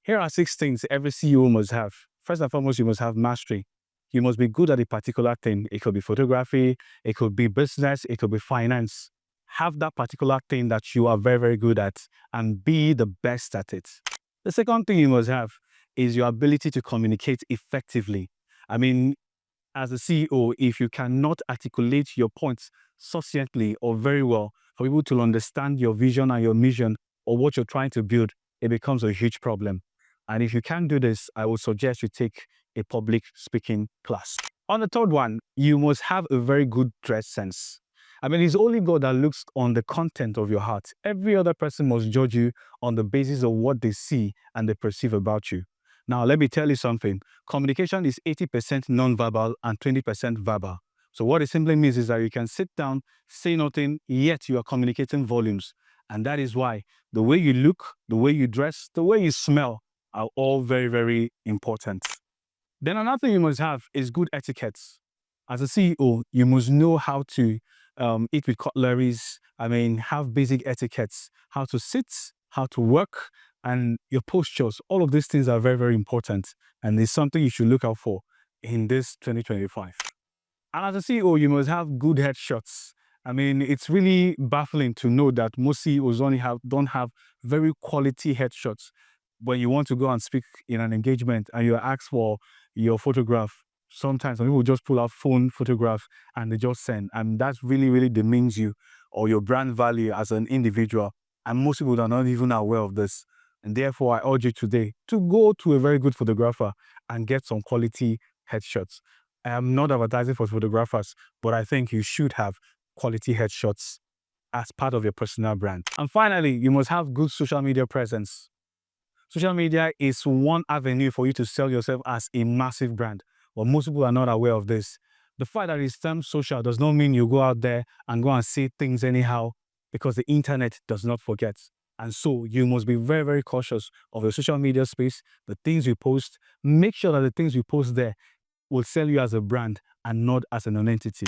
Here are 6 things every CEO must have. First and foremost, you must have mastery. You must be good at a particular thing. It could be photography, it could be business, it could be finance. Have that particular thing that you are very, very good at and be the best at it. The second thing you must have is your ability to communicate effectively. I mean, as a CEO, if you cannot articulate your points succinctly or very well for people to understand your vision and your mission or what you're trying to build, it becomes a huge problem. And if you can't do this, I would suggest you take a public speaking class. On the third one, you must have a very good dress sense. I mean, it's only God that looks on the content of your heart. Every other person must judge you on the basis of what they see and they perceive about you. Now, let me tell you something. Communication is 80% non-verbal and 20% verbal. So what it simply means is that you can sit down, say nothing, yet you are communicating volumes. And that is why the way you look, the way you dress, the way you smell are all very, very important. Then another thing you must have is good etiquette. As a CEO, you must know how to eat with cutleries. I mean, have basic etiquettes, how to sit, how to work, and your postures. All of these things are very, very important. And it's something you should look out for in this 2025. And as a CEO, you must have good headshots. I mean, it's really baffling to know that most CEOs don't have very quality headshots. When you want to go and speak in an engagement and you're asked for your photograph, sometimes some people just pull out phone photograph and they just send. And that really, really demeans you or your brand value as an individual. And most people are not even aware of this. And therefore, I urge you today to go to a very good photographer and get some quality headshots. I am not advertising for photographers, but I think you should have quality headshots as part of your personal brand. And finally, you must have good social media presence. Social media is one avenue for you to sell yourself as a massive brand, but most people are not aware of this. The fact that it's termed social does not mean you go out there and go and say things anyhow, because the internet does not forget. And so you must be very, very cautious of your social media space, the things you post. Make sure that the things you post there will sell you as a brand and not as an entity.